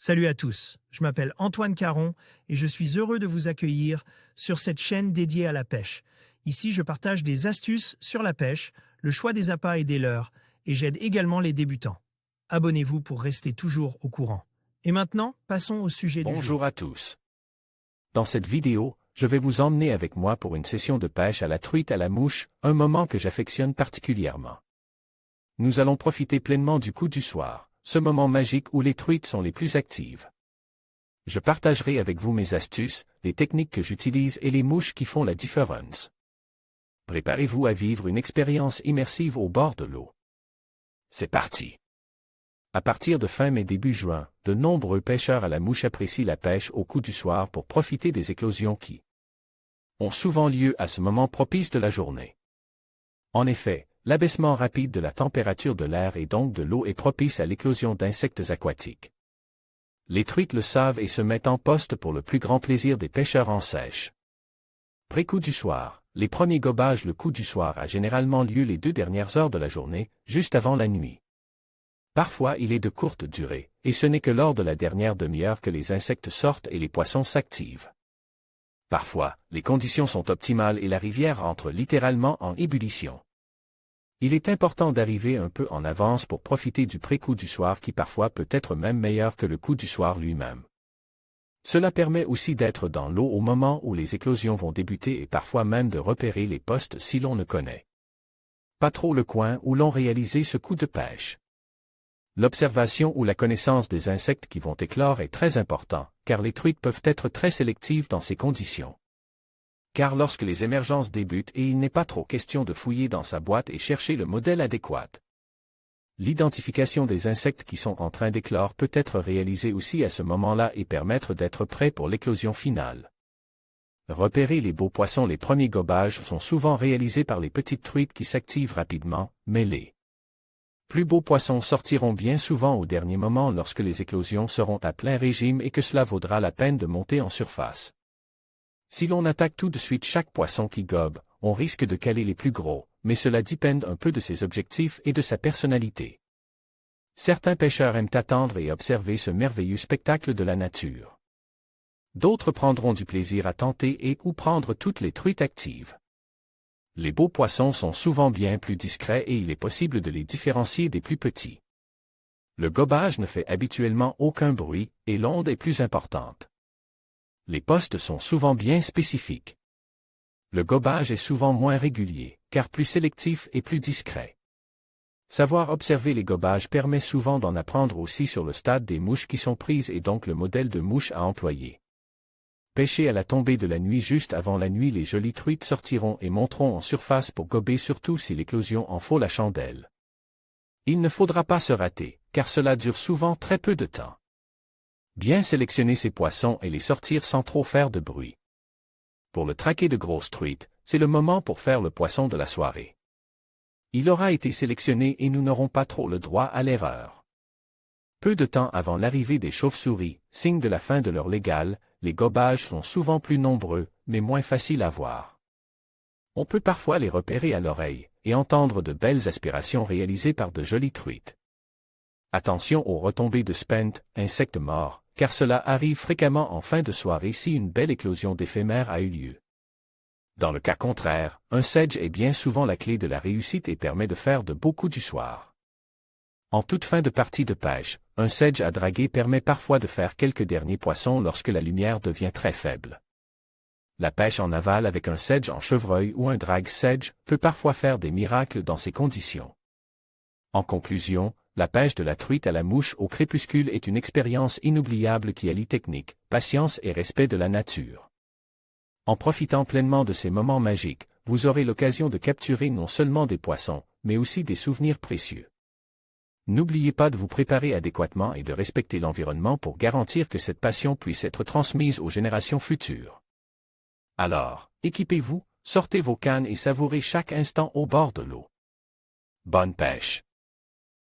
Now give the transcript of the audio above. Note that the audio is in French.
Salut à tous, je m'appelle Antoine Caron et je suis heureux de vous accueillir sur cette chaîne dédiée à la pêche. Ici, je partage des astuces sur la pêche, le choix des appâts et des leurres, et j'aide également les débutants. Abonnez-vous pour rester toujours au courant. Et maintenant, passons au sujet du jour. Bonjour à tous. Dans cette vidéo, je vais vous emmener avec moi pour une session de pêche à la truite à la mouche, un moment que j'affectionne particulièrement. Nous allons profiter pleinement du coup du soir, ce moment magique où les truites sont les plus actives. Je partagerai avec vous mes astuces, les techniques que j'utilise et les mouches qui font la différence. Préparez-vous à vivre une expérience immersive au bord de l'eau. C'est parti! À partir de fin mai début juin, de nombreux pêcheurs à la mouche apprécient la pêche au coup du soir pour profiter des éclosions qui ont souvent lieu à ce moment propice de la journée. En effet, l'abaissement rapide de la température de l'air et donc de l'eau est propice à l'éclosion d'insectes aquatiques. Les truites le savent et se mettent en poste pour le plus grand plaisir des pêcheurs en sèche. Pré-coup du soir, les premiers gobages. Le coup du soir a généralement lieu les 2 dernières heures de la journée, juste avant la nuit. Parfois il est de courte durée, et ce n'est que lors de la dernière demi-heure que les insectes sortent et les poissons s'activent. Parfois, les conditions sont optimales et la rivière entre littéralement en ébullition. Il est important d'arriver un peu en avance pour profiter du pré-coup du soir qui parfois peut être même meilleur que le coup du soir lui-même. Cela permet aussi d'être dans l'eau au moment où les éclosions vont débuter et parfois même de repérer les postes si l'on ne connaît pas trop le coin où l'on réalise ce coup de pêche. L'observation ou la connaissance des insectes qui vont éclore est très important, car les truites peuvent être très sélectives dans ces conditions. Car lorsque les émergences débutent et il n'est pas trop question de fouiller dans sa boîte et chercher le modèle adéquat. L'identification des insectes qui sont en train d'éclore peut être réalisée aussi à ce moment-là et permettre d'être prêt pour l'éclosion finale. Repérer les beaux poissons. Les premiers gobages sont souvent réalisés par les petites truites qui s'activent rapidement, mais les plus beaux poissons sortiront bien souvent au dernier moment lorsque les éclosions seront à plein régime et que cela vaudra la peine de monter en surface. Si l'on attaque tout de suite chaque poisson qui gobe, on risque de caler les plus gros, mais cela dépend un peu de ses objectifs et de sa personnalité. Certains pêcheurs aiment attendre et observer ce merveilleux spectacle de la nature. D'autres prendront du plaisir à tenter et ou prendre toutes les truites actives. Les beaux poissons sont souvent bien plus discrets et il est possible de les différencier des plus petits. Le gobage ne fait habituellement aucun bruit et l'onde est plus importante. Les postes sont souvent bien spécifiques. Le gobage est souvent moins régulier, car plus sélectif et plus discret. Savoir observer les gobages permet souvent d'en apprendre aussi sur le stade des mouches qui sont prises et donc le modèle de mouche à employer. Pêcher à la tombée de la nuit. Juste avant la nuit, les jolies truites sortiront et monteront en surface pour gober, surtout si l'éclosion en faut la chandelle. Il ne faudra pas se rater, car cela dure souvent très peu de temps. Bien sélectionner ces poissons et les sortir sans trop faire de bruit. Pour le traquer de grosses truites, c'est le moment pour faire le poisson de la soirée. Il aura été sélectionné et nous n'aurons pas trop le droit à l'erreur. Peu de temps avant l'arrivée des chauves-souris, signe de la fin de leur légal, les gobages sont souvent plus nombreux, mais moins faciles à voir. On peut parfois les repérer à l'oreille, et entendre de belles aspirations réalisées par de jolies truites. Attention aux retombées de spent, insectes morts, car cela arrive fréquemment en fin de soirée si une belle éclosion d'éphémères a eu lieu. Dans le cas contraire, un sedge est bien souvent la clé de la réussite et permet de faire de beaux coups du soir. En toute fin de partie de pêche, un sedge à draguer permet parfois de faire quelques derniers poissons lorsque la lumière devient très faible. La pêche en aval avec un sedge en chevreuil ou un drag sedge peut parfois faire des miracles dans ces conditions. En conclusion, la pêche de la truite à la mouche au crépuscule est une expérience inoubliable qui allie technique, patience et respect de la nature. En profitant pleinement de ces moments magiques, vous aurez l'occasion de capturer non seulement des poissons, mais aussi des souvenirs précieux. N'oubliez pas de vous préparer adéquatement et de respecter l'environnement pour garantir que cette passion puisse être transmise aux générations futures. Alors, équipez-vous, sortez vos cannes et savourez chaque instant au bord de l'eau. Bonne pêche!